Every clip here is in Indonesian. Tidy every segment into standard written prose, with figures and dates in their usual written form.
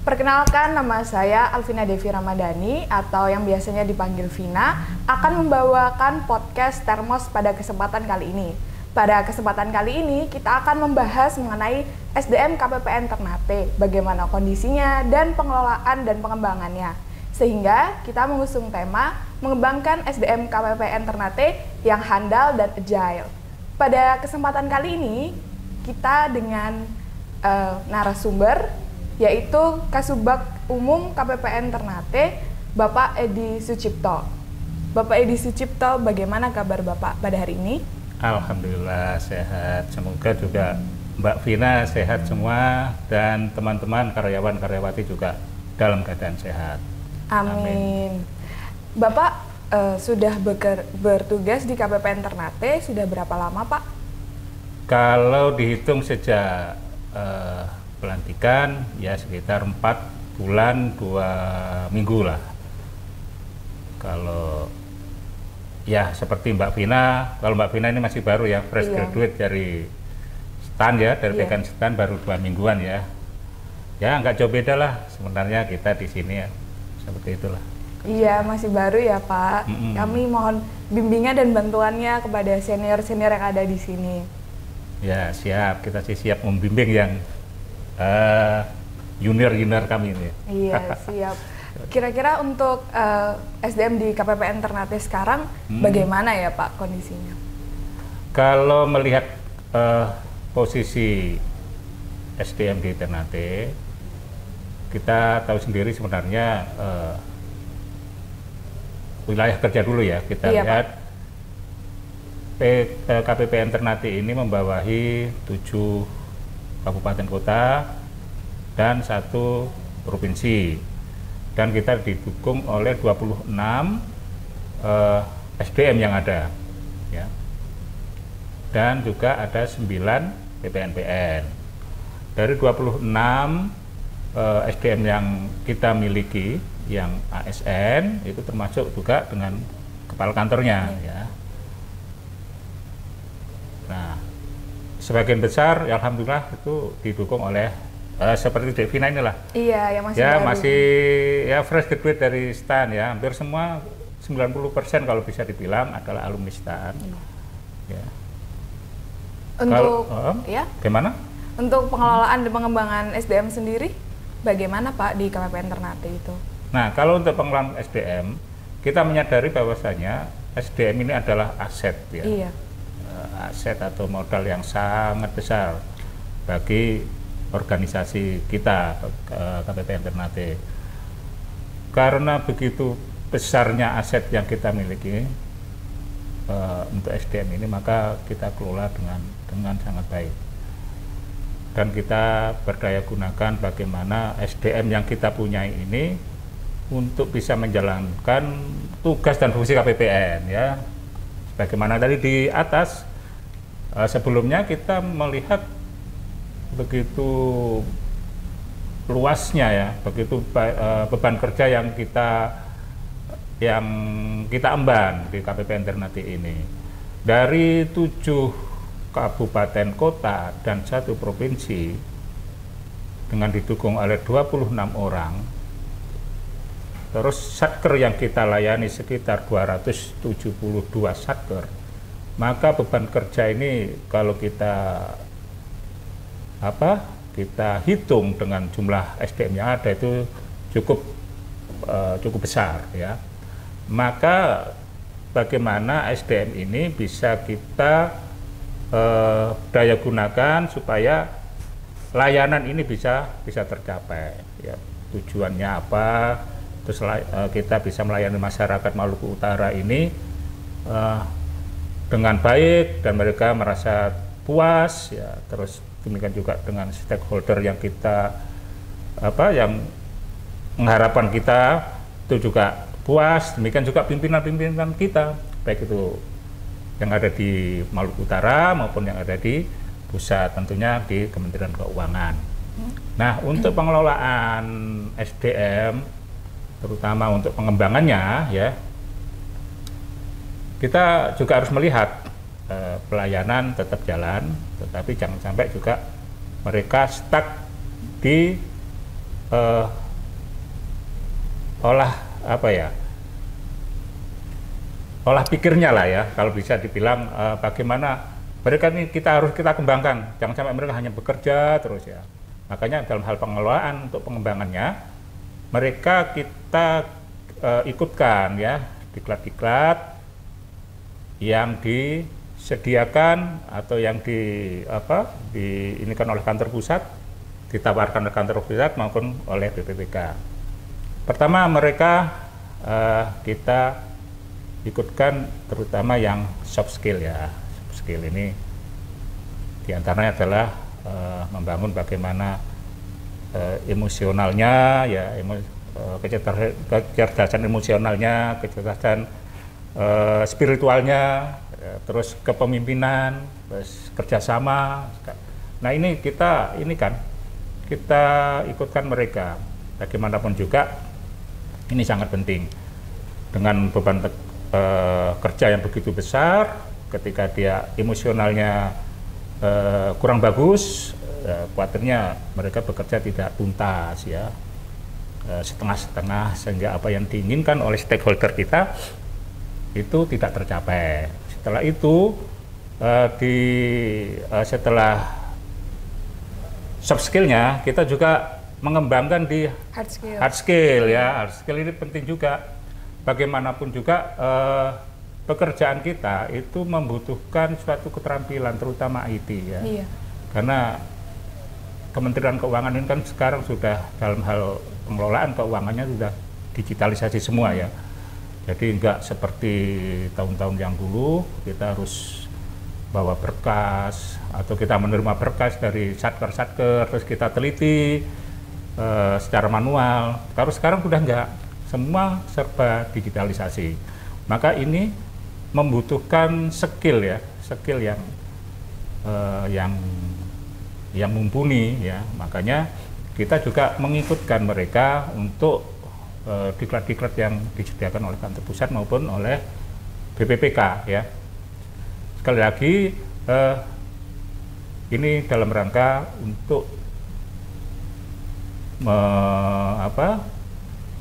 Perkenalkan, nama saya Alvina Devi Ramadhani atau yang biasanya dipanggil Vina, akan membawakan podcast Termos pada kesempatan kali ini. Pada kesempatan kali ini, kita akan membahas mengenai SDM KPPN Ternate, bagaimana kondisinya dan pengelolaan dan pengembangannya. Sehingga kita mengusung tema mengembangkan SDM KPPN Ternate yang handal dan agile. Pada kesempatan kali ini, kita dengan narasumber yaitu Kasubag Umum KPPN Ternate, Bapak Edi Sucipto. Bapak Edi Sucipto, bagaimana kabar Bapak pada hari ini? Alhamdulillah sehat. Semoga juga Mbak Vina sehat semua dan teman-teman karyawan-karyawati juga dalam keadaan sehat. Amin. Bapak sudah bertugas di KPPN Ternate sudah berapa lama Pak? Kalau dihitung sejak pelantikan ya sekitar 4 bulan 2 minggu lah. Kalau ya seperti Mbak Vina, kalau Mbak Vina ini masih baru ya, fresh graduate dari STAN ya, dari PKN STAN baru 2 mingguan ya. Ya nggak jauh beda lah sebenarnya kita di sini ya, seperti itulah. Iya, masih baru ya Pak. Kami mohon bimbingan dan bantuannya kepada senior-senior yang ada di sini. Ya siap, kita sih siap membimbing yang junior kami ini. Iya siap. Kira-kira untuk SDM di KPPN Ternate sekarang bagaimana ya Pak kondisinya? Kalau melihat posisi SDM di Ternate, kita tahu sendiri sebenarnya wilayah kerja dulu ya. Kita lihat KPPN Ternate ini membawahi 7 kabupaten kota dan 1 provinsi, dan kita didukung oleh 26 SDM yang ada ya, dan juga ada 9 PPNPN. Dari 26 SDM yang kita miliki yang ASN itu termasuk juga dengan kepala kantornya ya. Nah, sebagian besar ya alhamdulillah itu didukung oleh seperti Devina inilah. Iya, yang masih ya baru. Masih ya fresh graduate dari STAN ya. Hampir semua 90% kalau bisa dibilang adalah alumni STAN. Ya. Untuk gimana? Untuk pengelolaan dan pengembangan SDM sendiri bagaimana Pak di KPPN Ternate itu? Nah, kalau untuk pengelolaan SDM, kita menyadari bahwasanya SDM ini adalah aset ya. Iya. Aset atau modal yang sangat besar bagi organisasi kita KPPN Ternate. Karena begitu besarnya aset yang kita miliki untuk SDM ini, maka kita kelola dengan sangat baik. Dan kita berdaya gunakan bagaimana SDM yang kita punyai ini untuk bisa menjalankan tugas dan fungsi KPPN ya. Bagaimana tadi di atas, sebelumnya kita melihat begitu luasnya ya, begitu beban kerja yang kita emban di KPPN Ternate ini. Dari 7 kabupaten kota dan 1 provinsi dengan didukung oleh 26 orang, terus satker yang kita layani sekitar 272 satker, maka beban kerja ini kalau kita hitung dengan jumlah SDM yang ada itu cukup besar ya. Maka bagaimana SDM ini bisa kita daya gunakan supaya layanan ini bisa tercapai ya. Tujuannya apa? Terus kita bisa melayani masyarakat Maluku Utara ini dengan baik dan mereka merasa puas ya. Terus demikian juga dengan stakeholder yang yang mengharapkan kita itu juga puas. Demikian juga pimpinan-pimpinan kita, baik itu yang ada di Maluku Utara maupun yang ada di pusat, tentunya di Kementerian Keuangan. Nah, untuk pengelolaan SDM terutama untuk pengembangannya ya, kita juga harus melihat pelayanan tetap jalan, tetapi jangan sampai juga mereka stuck di eh, olah apa ya, olah pikirnya lah ya, kalau bisa dibilang bagaimana mereka ini kita kembangkan, jangan sampai mereka hanya bekerja terus ya. Makanya dalam hal pengelolaan untuk pengembangannya, mereka kita ikutkan ya, diklat-diklat yang disediakan atau yang diinikan oleh kantor pusat, ditawarkan oleh kantor pusat maupun oleh BPPK. Pertama mereka kita ikutkan terutama yang soft skill ya. Soft skill ini diantaranya adalah membangun bagaimana emosionalnya ya, kecerdasan emosionalnya, kecerdasan spiritualnya, terus kepemimpinan, terus kerjasama. Nah ini kita ikutkan mereka. Bagaimanapun juga ini sangat penting. Dengan beban kerja yang begitu besar, ketika dia emosionalnya kurang bagus, khawatirnya mereka bekerja tidak tuntas ya, setengah-setengah, sehingga apa yang diinginkan oleh stakeholder kita itu tidak tercapai. Setelah itu setelah soft skillnya kita juga mengembangkan di hard skill ya. Hard skill ini penting juga. Bagaimanapun juga pekerjaan kita itu membutuhkan suatu keterampilan, terutama IT ya. Iya. Karena Kementerian Keuangan ini kan sekarang sudah dalam hal pengelolaan keuangannya sudah digitalisasi semua ya. Jadi enggak seperti tahun-tahun yang dulu kita harus bawa berkas atau kita menerima berkas dari satker terus kita teliti secara manual. Kalau sekarang sudah enggak, semua serba digitalisasi. Maka ini membutuhkan skill ya, skill yang mumpuni ya. Makanya kita juga mengikutkan mereka untuk diklat-diklat yang disediakan oleh kantor pusat maupun oleh BPPK ya. Sekali lagi ini dalam rangka untuk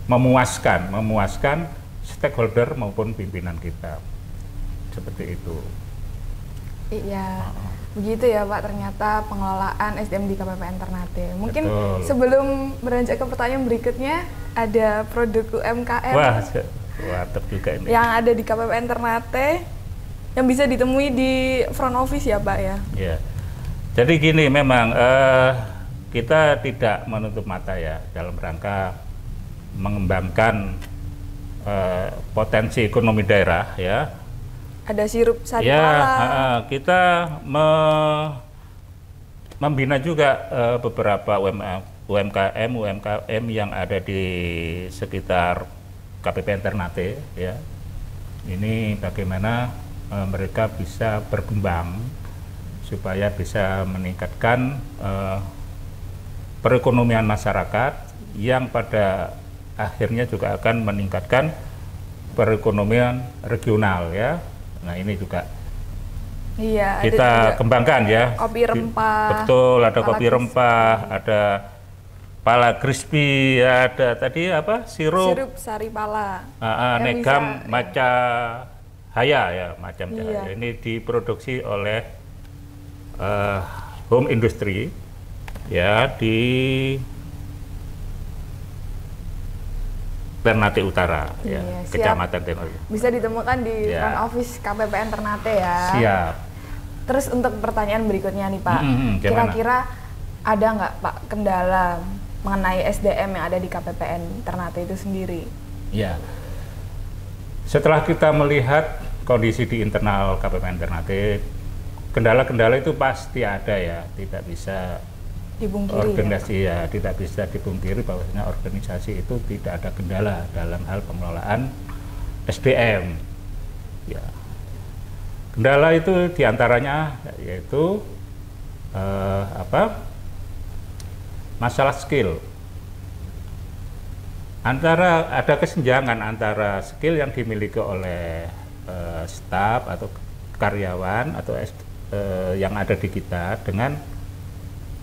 memuaskan stakeholder maupun pimpinan kita, seperti itu. Iya, begitu ya Pak, ternyata pengelolaan SDM di KPPN Ternate. Mungkin Betul. Sebelum beranjak ke pertanyaan berikutnya, ada produk UMKM Mantap juga ini yang ada di KPPN Ternate yang bisa ditemui di front office ya Pak ya? Ya, jadi gini, memang kita tidak menutup mata ya dalam rangka mengembangkan potensi ekonomi daerah ya. Ada sirup sari ya, pala. kita membina juga beberapa UMKM yang ada di sekitar KPPN Ternate ya. Ini bagaimana mereka bisa berkembang supaya bisa meningkatkan perekonomian masyarakat yang pada akhirnya juga akan meningkatkan perekonomian regional ya. Nah ini juga iya, kita kembangkan ya. Kopi rempah. Betul, ada kopi rempah, ada pala crispy, ada tadi apa? Sirup sari pala. Negam maca haya ya, macam iya. cahaya. Ini diproduksi oleh home industry ya di Ternate Utara ya, Kecamatan Ternate. Bisa ditemukan di front office KPPN Ternate ya. Siap. Terus untuk pertanyaan berikutnya nih Pak, kira-kira ada nggak Pak kendala mengenai SDM yang ada di KPPN Ternate itu sendiri? Ya. Setelah kita melihat kondisi di internal KPPN Ternate, kendala-kendala itu pasti ada ya, tidak bisa dipungkiri tidak bisa dipungkiri bahwasanya organisasi itu tidak ada kendala dalam hal pengelolaan SDM ya. Kendala itu diantaranya yaitu masalah skill, ada kesenjangan antara skill yang dimiliki oleh staf atau karyawan atau yang ada di kita dengan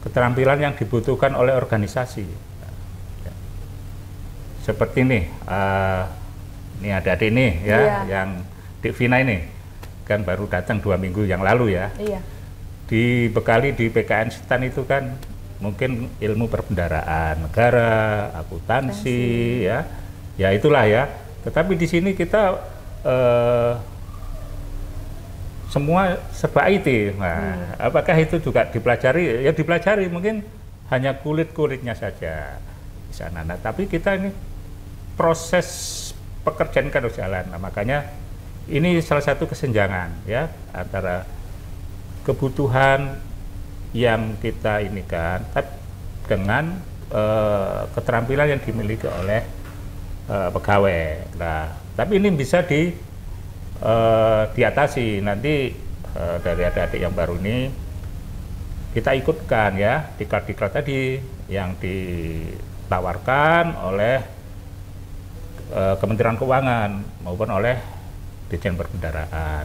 keterampilan yang dibutuhkan oleh organisasi. seperti ini adik-adik nih ya, Iya. yang Dik Vina ini kan baru datang 2 minggu yang lalu ya. Iya. Dibekali di PKN STAN itu kan mungkin ilmu perbendaraan negara, akuntansi ya itulah ya. Tetapi di sini kita semua serba IT. Nah, apakah itu juga dipelajari? Ya dipelajari, mungkin hanya kulit-kulitnya saja di sana. Nah, tapi kita ini proses pekerjaan kan harus jalan. Nah, makanya ini salah satu kesenjangan ya antara kebutuhan yang kita ini kan dengan keterampilan yang dimiliki oleh pegawai. Nah, tapi ini bisa diatasi nanti dari adik-adik yang baru ini kita ikutkan ya diklat-diklat tadi yang ditawarkan oleh Kementerian Keuangan maupun oleh Ditjen Perbendaraan.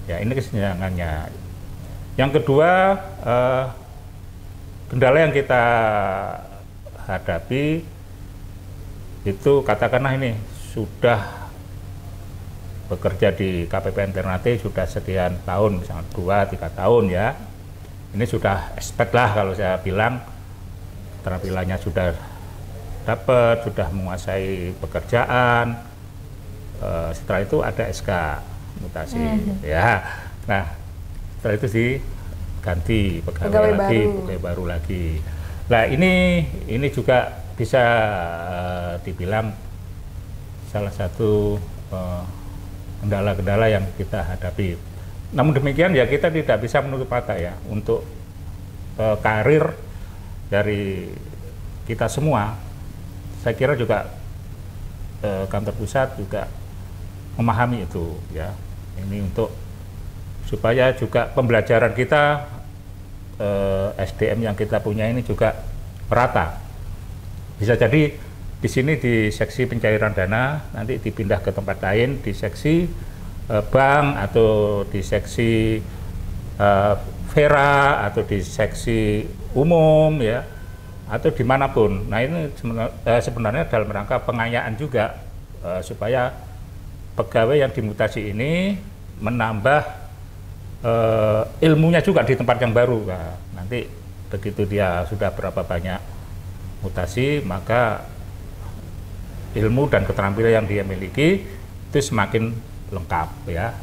Ya ini kesenjangannya. Yang kedua, kendala yang kita hadapi itu katakanlah ini sudah bekerja di KPPN Ternate sudah sekian tahun, misalnya 2-3 tahun ya. Ini sudah expert lah kalau saya bilang, keterampilannya sudah dapat, sudah menguasai pekerjaan. Setelah itu ada SK mutasi ya. Nah, setelah itu diganti pegawai baru lagi. Nah, ini juga bisa dibilang salah satu kendala-kendala yang kita hadapi. Namun demikian ya kita tidak bisa menutup mata ya untuk karir dari kita semua. Saya kira juga kantor pusat juga memahami itu ya. Ini untuk supaya juga pembelajaran kita SDM yang kita punya ini juga merata. Bisa jadi di sini di seksi pencairan dana nanti dipindah ke tempat lain di seksi bank atau di seksi Vera atau di seksi umum ya atau dimanapun. Nah ini sebenarnya dalam rangka pengayaan juga supaya pegawai yang dimutasi ini menambah ilmunya juga di tempat yang baru. Nah, nanti begitu dia sudah berapa banyak mutasi maka ilmu dan keterampilan yang dia miliki itu semakin lengkap ya.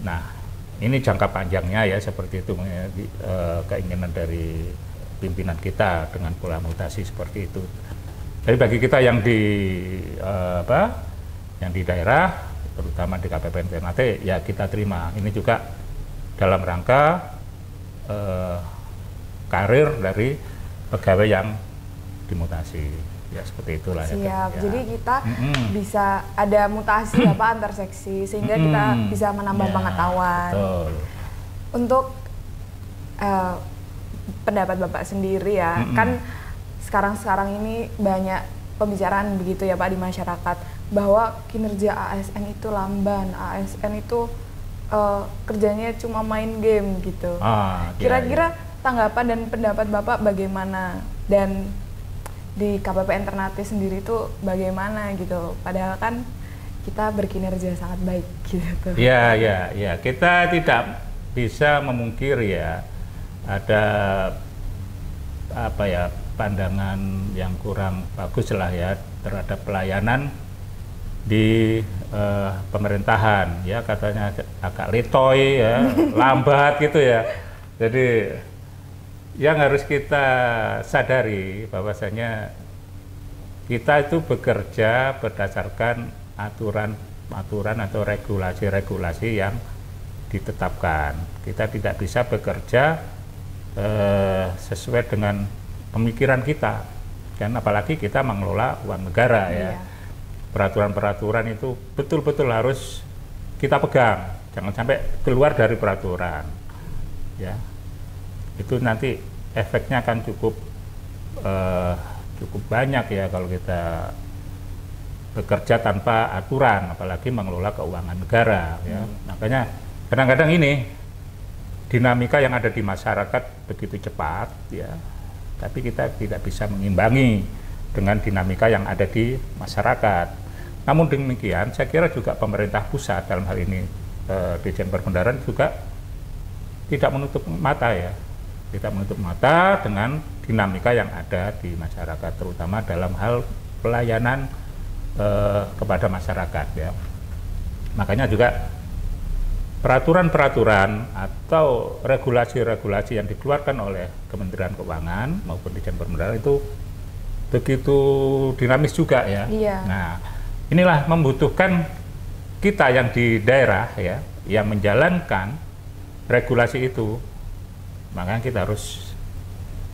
Nah, ini jangka panjangnya ya seperti itu keinginan dari pimpinan kita dengan pola mutasi seperti itu. Jadi bagi kita yang di daerah, terutama di KPPN Ternate, ya kita terima. Ini juga dalam rangka karir dari pegawai yang dimutasi. Ya seperti itulah. Siap. Ya. Jadi kita bisa ada mutasi antar seksi sehingga kita bisa menambah pengetahuan. Betul. Untuk pendapat Bapak sendiri ya, kan sekarang ini banyak pembicaraan begitu ya Pak di masyarakat bahwa kinerja ASN itu lamban, ASN itu kerjanya cuma main game gitu. Kira-kira tanggapan dan pendapat Bapak bagaimana, dan di KPPN Ternate sendiri itu bagaimana gitu? Padahal kan kita berkinerja sangat baik gitu. Ya, kita tidak bisa memungkiri ya ada pandangan yang kurang bagus lah ya terhadap pelayanan di pemerintahan ya, katanya agak letoy ya, lambat gitu ya. Jadi yang harus kita sadari bahwasanya kita itu bekerja berdasarkan aturan atau regulasi yang ditetapkan. Kita tidak bisa bekerja sesuai dengan pemikiran kita, dan apalagi kita mengelola uang negara ya. Peraturan-peraturan itu betul-betul harus kita pegang, jangan sampai keluar dari peraturan ya. Itu nanti efeknya akan cukup banyak ya kalau kita bekerja tanpa aturan, apalagi mengelola keuangan negara ya. Makanya kadang-kadang ini dinamika yang ada di masyarakat begitu cepat ya, tapi kita tidak bisa mengimbangi dengan dinamika yang ada di masyarakat. Namun demikian, saya kira juga pemerintah pusat dalam hal ini Dirjen Perbendaharaan juga tidak menutup mata ya, tidak menutup mata dengan dinamika yang ada di masyarakat, terutama dalam hal pelayanan kepada masyarakat ya. Makanya juga peraturan-peraturan atau regulasi-regulasi yang dikeluarkan oleh Kementerian Keuangan maupun Dirjen Perbendaharaan itu begitu dinamis juga ya. Iya. Nah, inilah membutuhkan kita yang di daerah ya, yang menjalankan regulasi itu, makanya kita harus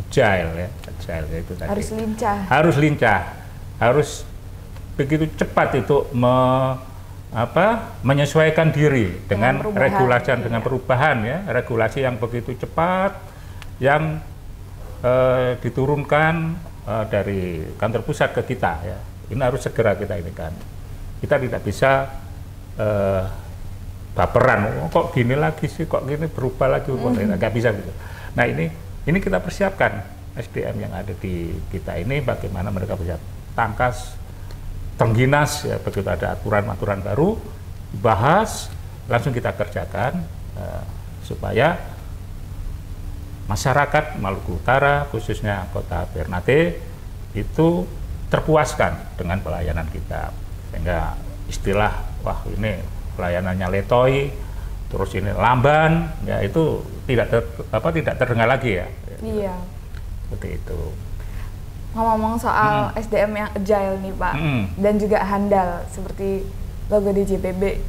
agile ya, agile itu tadi. Harus lincah. Harus lincah, harus begitu cepat itu menyesuaikan diri dengan regulasi, dengan perubahan ya, regulasi yang begitu cepat yang diturunkan dari kantor pusat ke kita ya. Ini harus segera kita ini kan. Kita tidak bisa baperan, kok gini lagi sih, kok gini berubah lagi, nggak bisa gitu. Nah ini kita persiapkan SDM yang ada di kita ini, bagaimana mereka bisa tangkas, terengginas ya, begitu ada aturan-aturan baru, bahas, langsung kita kerjakan supaya masyarakat Maluku Utara, khususnya Kota Ternate itu terpuaskan dengan pelayanan kita, sehingga istilah wah ini pelayanannya letoi, terus ini lamban, ya itu tidak terdengar lagi ya. Iya. Seperti itu. Ngomong-ngomong soal SDM yang agile nih Pak, dan juga handal seperti logo DJPB,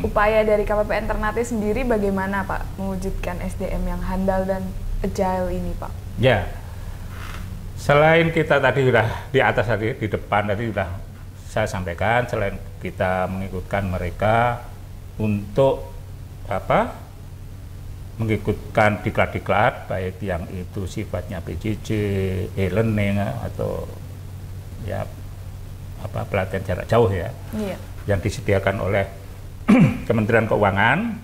upaya dari KPPN Ternate sendiri bagaimana Pak mewujudkan SDM yang handal dan agile ini Pak? Ya, selain kita tadi sudah di atas tadi, di depan tadi sudah saya sampaikan, selain kita mengikutkan mereka untuk mengikutkan diklat-diklat, baik yang itu sifatnya PJJ, e-learning atau ya pelatihan jarak jauh ya, yang disediakan oleh Kementerian Keuangan.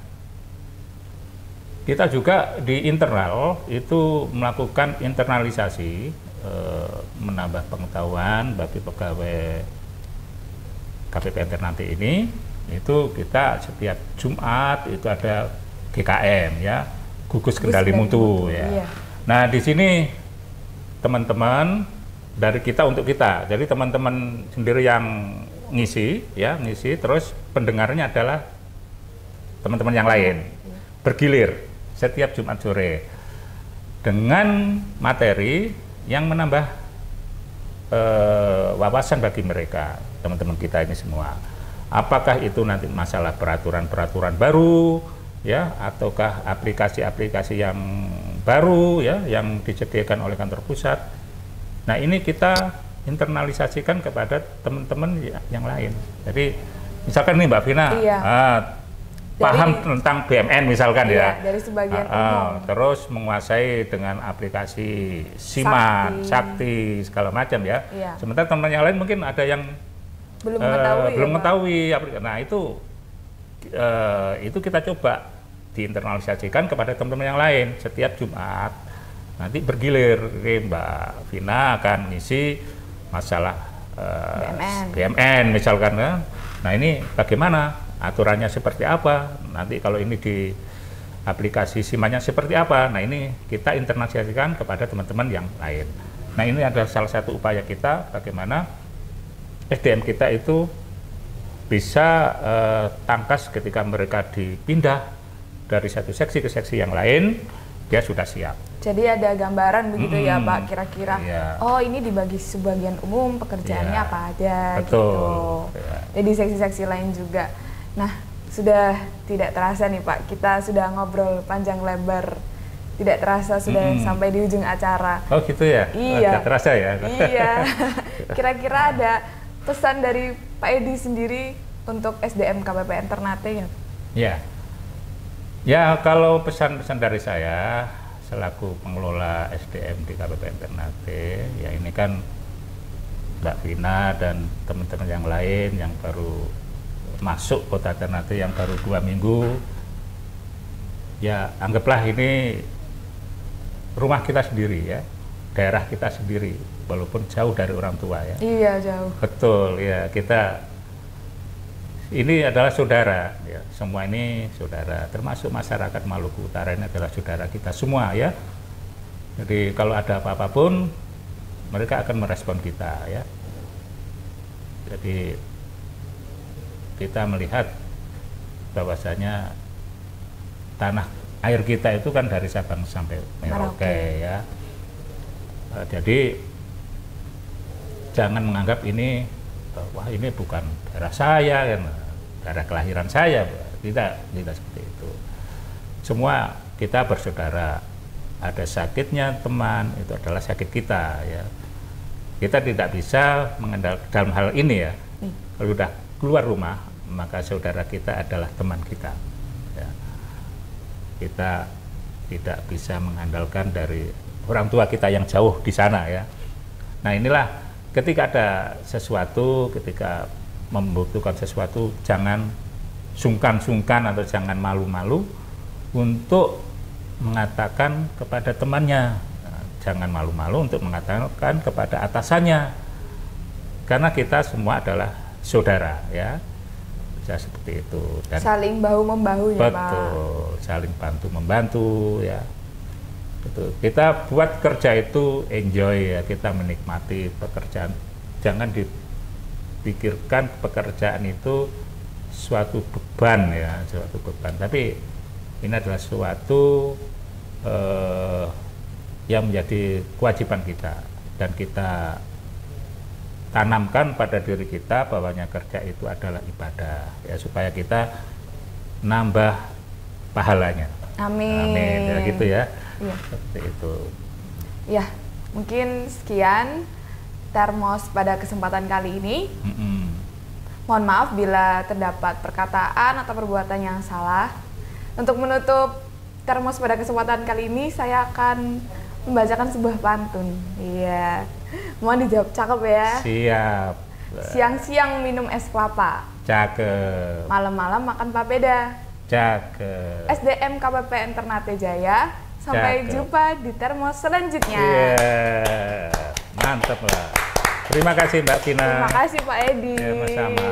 Kita juga di internal itu melakukan internalisasi, menambah pengetahuan bagi pegawai KPPN Ternate ini. Itu kita setiap Jumat itu ada GKM ya, gugus kendali mutu ya. Iya. Nah di sini teman-teman dari kita untuk kita, jadi teman-teman sendiri yang ngisi, terus pendengarnya adalah teman-teman yang lain, bergilir setiap Jumat sore dengan materi yang menambah wawasan bagi mereka, teman-teman kita ini semua. Apakah itu nanti masalah peraturan-peraturan baru, ya, ataukah aplikasi-aplikasi yang baru, ya, yang disediakan oleh kantor pusat. Nah ini kita internalisasikan kepada teman-teman yang lain. Jadi misalkan nih Mbak Vina, paham tentang BMN misalkan ya, dari sebagian umum. Terus menguasai dengan aplikasi Siman, Sakti segala macam ya. Sementara teman yang lain mungkin ada yang belum mengetahui. Nah itu kita coba diinternalisasikan kepada teman-teman yang lain. Setiap Jumat nanti bergilir, Mbak Vina akan ngisi masalah BMN misalkan. Nah ini bagaimana aturannya, seperti apa, nanti kalau ini di aplikasi Simannya seperti apa. Nah ini kita internalisasikan kepada teman-teman yang lain. Nah ini adalah salah satu upaya kita bagaimana SDM kita itu bisa tangkas ketika mereka dipindah dari satu seksi ke seksi yang lain, dia sudah siap. Jadi ada gambaran begitu ya Pak, kira-kira oh ini dibagi sebagian umum, pekerjaannya apa aja. Betul. Gitu. Jadi seksi-seksi lain juga. Nah sudah tidak terasa nih Pak, kita sudah ngobrol panjang lebar, tidak terasa sudah sampai di ujung acara. Oh gitu ya? Iya. Tidak terasa ya? Iya. Kira-kira ada pesan dari Pak Edi sendiri untuk SDM KPPN Ternate ya? Ya, kalau pesan-pesan dari saya selaku pengelola SDM di KPPN Ternate, ya ini kan Mbak Vina dan teman-teman yang lain yang baru masuk Kota Ternate yang baru 2 minggu, ya anggaplah ini rumah kita sendiri ya. daerah kita sendiri, walaupun jauh dari orang tua ya. Iya, jauh. Betul ya, kita ini adalah saudara ya, semua ini saudara, termasuk masyarakat Maluku Utara ini adalah saudara kita semua ya. Jadi kalau ada apa-apa pun mereka akan merespon kita ya. Jadi kita melihat bahwasanya tanah air kita itu kan dari Sabang sampai Merauke ya. Jadi jangan menganggap ini wah ini bukan daerah saya kan, daerah kelahiran saya. Tidak seperti itu. Semua kita bersaudara. Ada sakitnya teman, itu adalah sakit kita ya. Kita tidak bisa mengandalkan dalam hal ini ya. Kalau sudah keluar rumah, maka saudara kita adalah teman kita. Ya. Kita tidak bisa mengandalkan dari orang tua kita yang jauh di sana ya. Nah inilah ketika ada sesuatu, ketika membutuhkan sesuatu, jangan sungkan-sungkan atau jangan malu-malu untuk mengatakan kepada temannya. Jangan malu-malu untuk mengatakan kepada atasannya. Karena kita semua adalah saudara ya. Ya seperti itu. Dan saling bahu-membahu ya Pak. Betul, saling bantu-membantu ya. Betul. Kita buat kerja itu enjoy ya, kita menikmati pekerjaan. Jangan dipikirkan pekerjaan itu suatu beban ya, suatu beban. Tapi ini adalah suatu yang menjadi kewajiban kita, dan kita tanamkan pada diri kita bahwanya kerja itu adalah ibadah ya, supaya kita nambah pahalanya. Amin. Amin ya gitu ya. Iya. Seperti itu. Ya, mungkin sekian Termos pada kesempatan kali ini. Mohon maaf bila terdapat perkataan atau perbuatan yang salah. Untuk menutup Termos pada kesempatan kali ini, saya akan membacakan sebuah pantun. Iya. Mohon dijawab cakep ya. Siap. Siang-siang minum es kelapa. Cakep. Malam-malam makan papeda. Cakep. SDM KPPN Ternate Jaya. Sampai jumpa di Termos selanjutnya. Mantap lah. Terima kasih Mbak Vina. Terima kasih Pak Edi. Sama-sama.